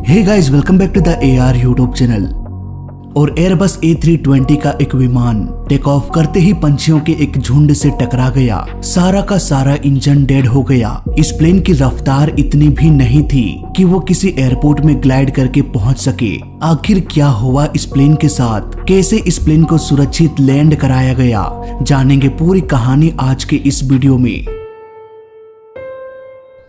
Hey guys, welcome back to the AR YouTube channel. और Airbus A320 का एक विमान टेक ऑफ करते ही पंछियों के एक झुंड से टकरा गया। सारा का सारा इंजन डेड हो गया। इस प्लेन की रफ्तार इतनी भी नहीं थी कि वो किसी एयरपोर्ट में ग्लाइड करके पहुंच सके। आखिर क्या हुआ इस प्लेन के साथ, कैसे इस प्लेन को सुरक्षित लैंड कराया गया, जानेंगे पूरी कहानी आज के इस वीडियो में।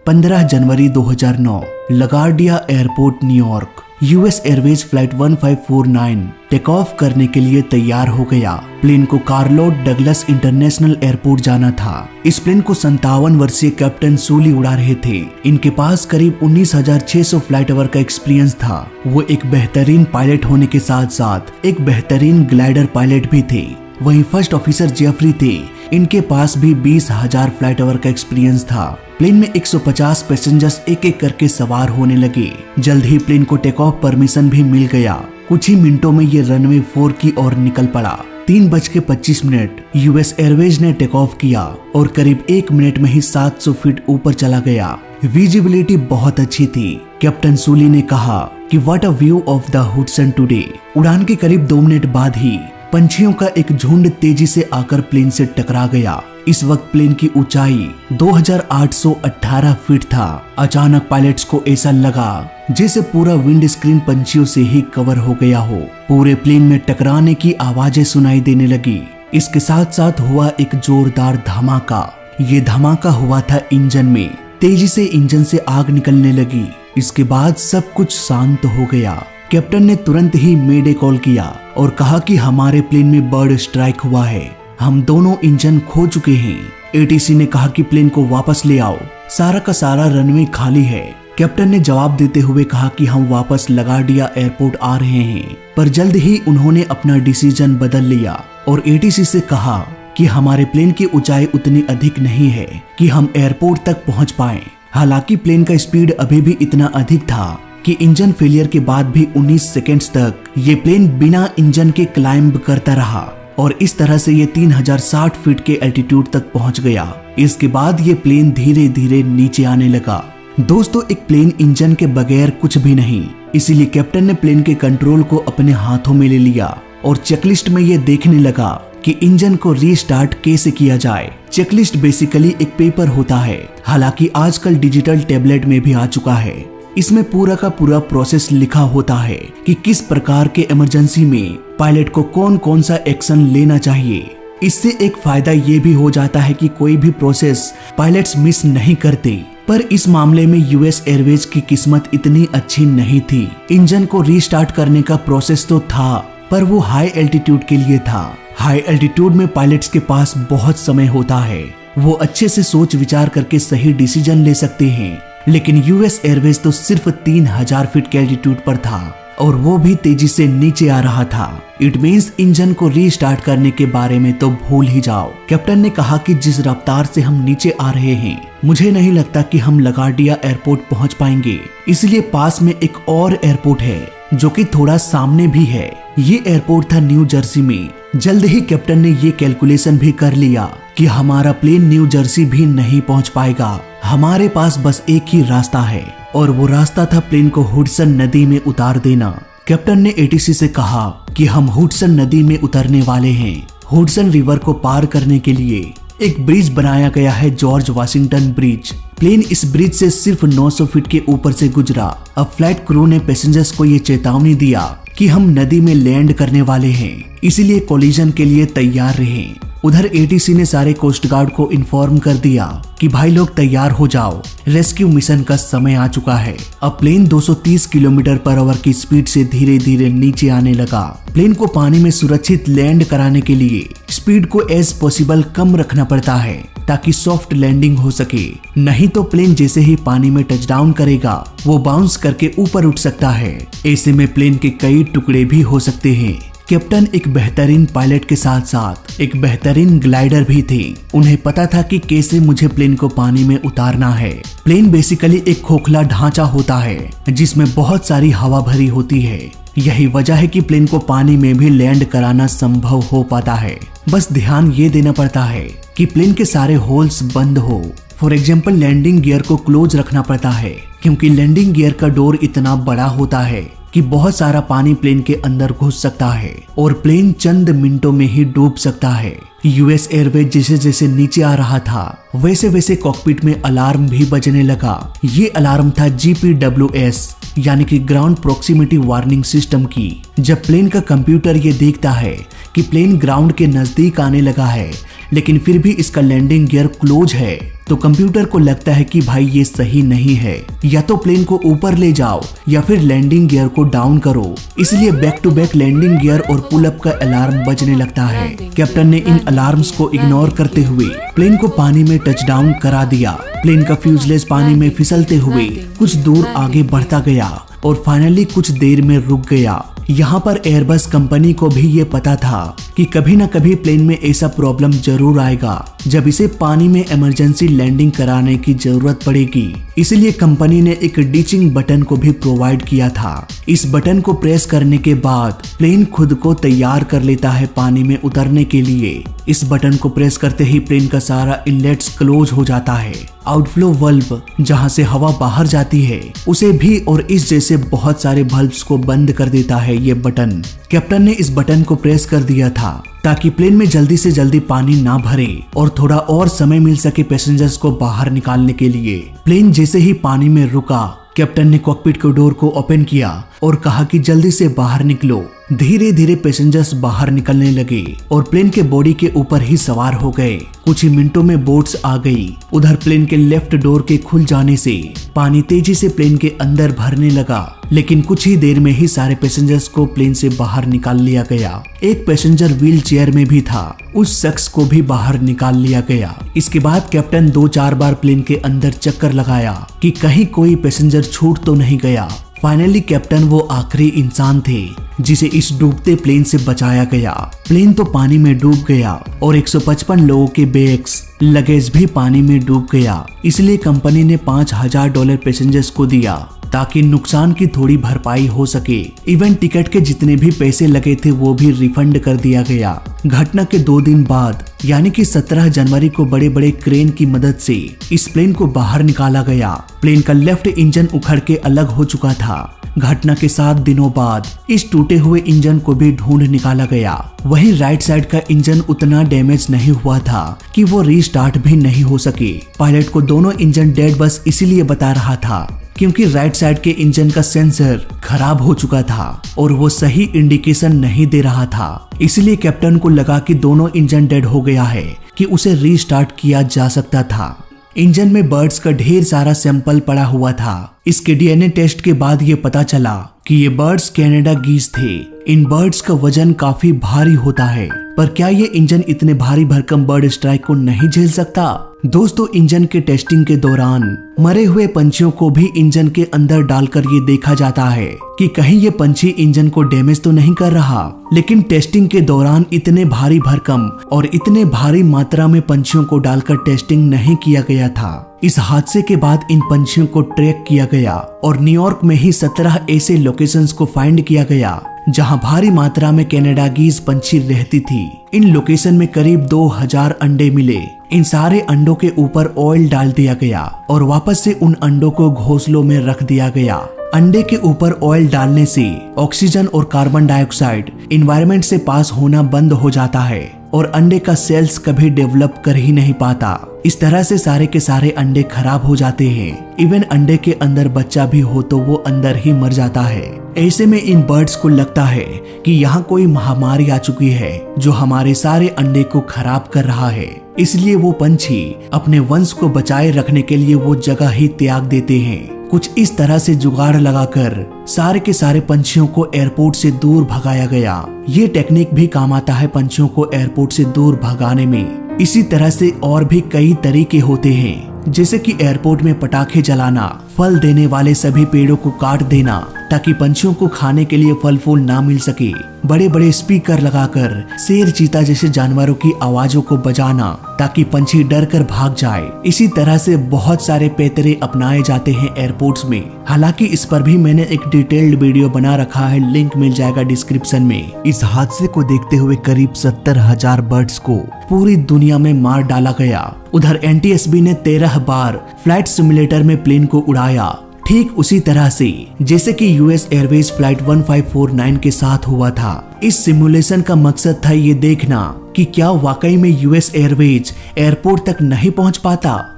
15 जनवरी 2009 LaGuardia airport, New York. US airways flight 1549 take off करने के लिए तैयार हो गया। प्लेन को कार्लोट डगलस इंटरनेशनल एयरपोर्ट जाना था। इस प्लेन को 57 वर्षीय कैप्टन सूली उड़ा रहे थे। इनके पास करीब 19,600 फ्लाइट आवर का एक्सपीरियंस था। वो एक बेहतरीन पायलट होने के साथ साथ एक बेहतरीन ग्लाइडर पायलट भी थे। वहीं फर्स्ट ऑफिसर जेफरी थे, इनके पास भी 20,000 फ्लाइट आवर का एक्सपीरियंस था। प्लेन में 150 पैसेंजर्स एक एक करके सवार होने लगे। जल्द ही प्लेन को टेक ऑफ परमिशन भी मिल गया। कुछ ही मिनटों में ये रनवे 4 की ओर निकल पड़ा। 3:25 US एयरवेज ने टेक ऑफ किया और करीब 1 मिनट में ही 700 फीट ऊपर चला गया। विजिबिलिटी बहुत अच्छी थी। कैप्टन सूली ने कहा कि what a view of the Hudson today. उड़ान के करीब 2 मिनट बाद ही पंछियों का एक झुंड तेजी से आकर प्लेन से टकरा गया। इस वक्त प्लेन की ऊंचाई 2818 फीट था। अचानक पायलट्स को ऐसा लगा जैसे पूरा विंड स्क्रीन पंछियों से ही कवर हो गया हो। पूरे प्लेन में टकराने की आवाजें सुनाई देने लगी। इसके साथ साथ हुआ एक जोरदार धमाका। ये धमाका हुआ था इंजन में। तेजी से इंजन से आग निकलने लगी। इसके बाद सब कुछ शांत हो गया। कैप्टन ने तुरंत ही मेडे कॉल किया और कहा कि हमारे प्लेन में बर्ड स्ट्राइक हुआ है। हम दोनों इंजन खो चुके हैं। ATC ने कहा कि प्लेन को वापस ले आओ, सारा का सारा रनवे खाली है। कैप्टन ने जवाब देते हुए कहा कि हम वापस लगार्डिया एयरपोर्ट आ रहे हैं। पर जल्द ही उन्होंने अपना डिसीजन बदल लिया और ATC से कहा कि हमारे प्लेन की ऊंचाई उतनी अधिक नहीं है कि हम एयरपोर्ट तक पहुंच पाएं। हालांकि प्लेन का स्पीड अभी भी इतना अधिक था कि इंजन फेलियर के बाद भी 19 सेकेंड्स तक ये प्लेन बिना इंजन के क्लाइंब करता रहा और इस तरह से ये 3060 फीट के एल्टीट्यूड तक पहुंच गया। इसके बाद ये प्लेन धीरे धीरे नीचे आने लगा। दोस्तों, एक प्लेन इंजन के बगैर कुछ भी नहीं, इसीलिए कैप्टन ने प्लेन के कंट्रोल को अपने हाथों में ले लिया और चेकलिस्ट में ये देखने लगा कि इंजन को रीस्टार्ट कैसे किया जाए। चेकलिस्ट बेसिकली एक पेपर होता है, हालांकि आजकल डिजिटल टैबलेट में भी आ चुका है। इसमें पूरा का पूरा प्रोसेस लिखा होता है कि किस प्रकार के इमरजेंसी में पायलट को कौन कौन सा एक्शन लेना चाहिए। इससे एक फायदा ये भी हो जाता है कि कोई भी प्रोसेस पायलट्स मिस नहीं करते। पर इस मामले में US एयरवेज की किस्मत इतनी अच्छी नहीं थी। इंजन को रीस्टार्ट करने का प्रोसेस तो था, पर वो हाई एल्टीट्यूड के लिए था। हाई एल्टीट्यूड में पायलट्स के पास बहुत समय होता है। वो अच्छे से सोच विचार करके सही डिसीजन ले सकते हैं। लेकिन US एयरवेज तो सिर्फ 3000 फीट के एल्टीट्यूड पर था और वो भी तेजी से नीचे आ रहा था। इट मींस इंजन को रीस्टार्ट करने के बारे में तो भूल ही जाओ। कैप्टन ने कहा कि जिस रफ्तार से हम नीचे आ रहे हैं, मुझे नहीं लगता कि हम लगार्डिया एयरपोर्ट पहुंच पाएंगे। इसलिए पास में एक और एयरपोर्ट है जो कि थोड़ा सामने भी है। ये एयरपोर्ट था न्यू जर्सी में। जल्द ही कैप्टन ने ये कैलकुलेशन भी कर लिया कि हमारा प्लेन न्यू जर्सी भी नहीं पहुंच पाएगा। हमारे पास बस एक ही रास्ता है और वो रास्ता था प्लेन को हुडसन नदी में उतार देना। कैप्टन ने ATC से कहा कि हम हुडसन नदी में उतरने वाले हैं। हुडसन रिवर को पार करने के लिए एक ब्रिज बनाया गया है, जॉर्ज वाशिंगटन ब्रिज। प्लेन इस ब्रिज से सिर्फ 900 फीट के ऊपर से गुजरा। अब फ्लाइट क्रू ने पैसेंजर्स को ये चेतावनी दिया कि हम नदी में लैंड करने वाले हैं, इसलिए कोलिजन के लिए तैयार रहें। उधर ATC ने सारे कोस्ट गार्ड को इन्फॉर्म कर दिया कि भाई लोग तैयार हो जाओ, रेस्क्यू मिशन का समय आ चुका है। अब प्लेन 230 किलोमीटर पर आवर की स्पीड से धीरे धीरे नीचे आने लगा। प्लेन को पानी में सुरक्षित लैंड कराने के लिए स्पीड को एज पॉसिबल कम रखना पड़ता है ताकि सॉफ्ट लैंडिंग हो सके। नहीं तो प्लेन जैसे ही पानी में टच डाउन करेगा, वो बाउंस करके ऊपर उठ सकता है। ऐसे में प्लेन के कई टुकड़े भी हो सकते हैं। कैप्टन एक बेहतरीन पायलट के साथ साथ एक बेहतरीन ग्लाइडर भी थे। उन्हें पता था कि कैसे मुझे प्लेन को पानी में उतारना है। प्लेन बेसिकली एक खोखला ढांचा होता है जिसमें बहुत सारी हवा भरी होती है। यही वजह है कि प्लेन को पानी में भी लैंड कराना संभव हो पाता है। बस ध्यान ये देना पड़ता है कि प्लेन के सारे होल्स बंद हो। फॉर एग्जाम्पल लैंडिंग गियर को क्लोज रखना पड़ता है क्योंकि लैंडिंग गियर का डोर इतना बड़ा होता है कि बहुत सारा पानी प्लेन के अंदर घुस सकता है और प्लेन चंद मिनटों में ही डूब सकता है। यूएस एयरवेज जैसे जैसे नीचे आ रहा था वैसे वैसे कॉकपिट में अलार्म भी बजने लगा। ये अलार्म था GPWS यानी कि ग्राउंड प्रोक्सिमिटी वार्निंग सिस्टम की। जब प्लेन का कंप्यूटर ये देखता है कि प्लेन ग्राउंड के नजदीक आने लगा है लेकिन फिर भी इसका लैंडिंग गियर क्लोज है, तो कंप्यूटर को लगता है कि भाई ये सही नहीं है, या तो प्लेन को ऊपर ले जाओ या फिर लैंडिंग गियर को डाउन करो। इसलिए back to back landing gear और पुल अप का अलार्म बजने लगता है। कैप्टन ने इन अलार्म्स को इग्नोर करते हुए प्लेन को पानी में टच डाउन करा दिया। प्लेन का फ्यूजलेस पानी में फिसलते हुए कुछ दूर आगे बढ़ता गया और फाइनली कुछ देर में रुक गया। यहाँ पर एयरबस कंपनी को भी ये पता था कि कभी न कभी प्लेन में ऐसा प्रॉब्लम जरूर आएगा जब इसे पानी में इमरजेंसी लैंडिंग कराने की जरूरत पड़ेगी। इसलिए कंपनी ने एक डिचिंग बटन को भी प्रोवाइड किया था। इस बटन को प्रेस करने के बाद प्लेन खुद को तैयार कर लेता है पानी में उतरने के लिए। इस बटन को प्रेस करते ही प्लेन का सारा इनलेट्स क्लोज हो जाता है। आउटफ्लो वल्व जहां से हवा बाहर जाती है उसे भी और इस जैसे बहुत सारे वल्व्स को बंद कर देता है ये बटन। कैप्टन ने इस बटन को प्रेस कर दिया था ताकि प्लेन में जल्दी से जल्दी पानी ना भरे और थोड़ा और समय मिल सके पैसेंजर्स को बाहर निकालने के लिए। प्लेन जैसे ही पानी में रुका, कैप्टन ने कॉकपिट के डोर को ओपन किया और कहा कि जल्दी से बाहर निकलो। धीरे धीरे पैसेंजर्स बाहर निकलने लगे और प्लेन के बॉडी के ऊपर ही सवार हो गए। कुछ ही मिनटों में बोट्स आ गई। उधर प्लेन के लेफ्ट डोर के खुल जाने से पानी तेजी से प्लेन के अंदर भरने लगा, लेकिन कुछ ही देर में ही सारे पैसेंजर्स को प्लेन से बाहर निकाल लिया गया। एक पैसेंजर व्हील चेयर में भी था, उस शख्स को भी बाहर निकाल लिया गया। इसके बाद कैप्टन 2-4 बार प्लेन के अंदर चक्कर लगाया कि कहीं कोई पैसेंजर छूट तो नहीं गया। फाइनली कैप्टन वो आखिरी इंसान थे जिसे इस डूबते प्लेन से बचाया गया। प्लेन तो पानी में डूब गया और 155 लोगों के बैग्स लगेज भी पानी में डूब गया। इसलिए कंपनी ने $5000 पैसेंजर्स को दिया ताकि नुकसान की थोड़ी भरपाई हो सके। इवन टिकट के जितने भी पैसे लगे थे वो भी रिफंड कर दिया गया। घटना के 2 दिन बाद यानी कि 17 जनवरी को बड़े बड़े क्रेन की मदद से इस प्लेन को बाहर निकाला गया। प्लेन का लेफ्ट इंजन उखड़ के अलग हो चुका था। घटना के 7 दिनों बाद इस टूटे हुए इंजन को भी ढूंढ निकाला गया। वहीं राइट साइड का इंजन उतना डैमेज नहीं हुआ था कि वो रीस्टार्ट भी नहीं हो सके। पायलट को दोनों इंजन डेड बस इसीलिए बता रहा था क्योंकि राइट साइड के इंजन का सेंसर खराब हो चुका था और वो सही इंडिकेशन नहीं दे रहा था। इसलिए कैप्टन को लगा कि दोनों इंजन डेड हो गया है कि उसे रीस्टार्ट किया जा सकता था। इंजन में बर्ड्स का ढेर सारा सैंपल पड़ा हुआ था। इसके डीएनए टेस्ट के बाद ये पता चला कि ये बर्ड्स कनाडा गीज थे। इन बर्ड्स का वजन काफी भारी होता है, पर क्या ये इंजन इतने भारी भरकम बर्ड स्ट्राइक को नहीं झेल सकता? दोस्तों, इंजन के टेस्टिंग के दौरान मरे हुए पंछियों को भी इंजन के अंदर डालकर ये देखा जाता है कि कहीं ये पंछी इंजन को डैमेज तो नहीं कर रहा। लेकिन टेस्टिंग के दौरान इतने भारी भरकम और इतने भारी मात्रा में पंछियों को डालकर टेस्टिंग नहीं किया गया था। इस हादसे के बाद इन पंछियों को ट्रैक किया गया और न्यूयॉर्क में ही 17 ऐसे लोकेशंस को फाइंड किया गया जहां भारी मात्रा में कनाडा गीज पंछी रहती थी। इन लोकेशन में करीब 2000 अंडे मिले। इन सारे अंडों के ऊपर ऑयल डाल दिया गया और वापस से उन अंडों को घोंसलों में रख दिया गया। अंडे के ऊपर ऑयल डालने से ऑक्सीजन और कार्बन डाइऑक्साइड एनवायरनमेंट से पास होना बंद हो जाता है और अंडे का सेल्स कभी डेवलप कर ही नहीं पाता। इस तरह से सारे के सारे अंडे खराब हो जाते हैं। इवन अंडे के अंदर बच्चा भी हो तो वो अंदर ही मर जाता है। ऐसे में इन बर्ड्स को लगता है कि यहाँ कोई महामारी आ चुकी है जो हमारे सारे अंडे को खराब कर रहा है। इसलिए वो पंछी अपने वंश को बचाए रखने के लिए वो जगह ही त्याग देते हैं। कुछ इस तरह से जुगाड़ लगाकर सारे के सारे पंछियों को एयरपोर्ट से दूर भगाया गया। ये टेक्निक भी काम आता है पंछियों को एयरपोर्ट से दूर भगाने में। इसी तरह से और भी कई तरीके होते हैं, जैसे कि एयरपोर्ट में पटाखे जलाना, फल देने वाले सभी पेड़ों को काट देना ताकि पंछियों को खाने के लिए फल फूल ना मिल सके, बड़े बड़े स्पीकर लगाकर शेर चीता जैसे जानवरों की आवाजों को बजाना ताकि पंछी डर कर भाग जाए। इसी तरह से बहुत सारे पैतरे अपनाए जाते हैं एयरपोर्ट्स में। हालांकि इस पर भी मैंने एक डिटेल्ड वीडियो बना रखा है, लिंक मिल जाएगा डिस्क्रिप्शन में। इस हादसे को देखते हुए करीब 70,000 बर्ड्स को पूरी दुनिया में मार डाला गया। उधर एनटीएसबी ने 13 बार फ्लाइट सिमुलेटर में प्लेन को उड़ाया। ठीक उसी तरह से जैसे कि यूएस एयरवेज फ्लाइट 1549 के साथ हुआ था। इस सिमुलेशन का मकसद था ये देखना कि क्या वाकई में यूएस एयरवेज एयरपोर्ट तक नहीं पहुंच पाता।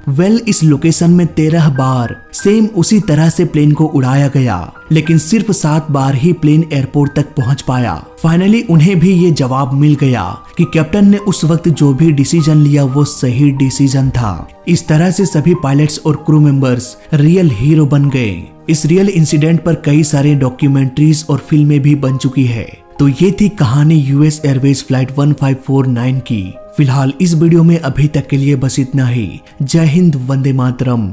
इस लोकेशन में 13 बार सेम उसी तरह से प्लेन को उड़ाया गया, लेकिन सिर्फ 7 बार ही प्लेन एयरपोर्ट तक पहुंच पाया। फाइनली उन्हें भी ये जवाब मिल गया कि कैप्टन ने उस वक्त जो भी डिसीजन लिया वो सही डिसीजन था। इस तरह से सभी पायलट्स और क्रू मेंबर्स रियल हीरो बन गए। इस रियल इंसिडेंट पर कई सारे डॉक्यूमेंट्रीज और फिल्में भी बन चुकी है। तो ये थी कहानी यूएस एयरवेज फ्लाइट 1549 की। फिलहाल इस वीडियो में अभी तक के लिए बस इतना ही। जय हिंद, वंदे मातरम।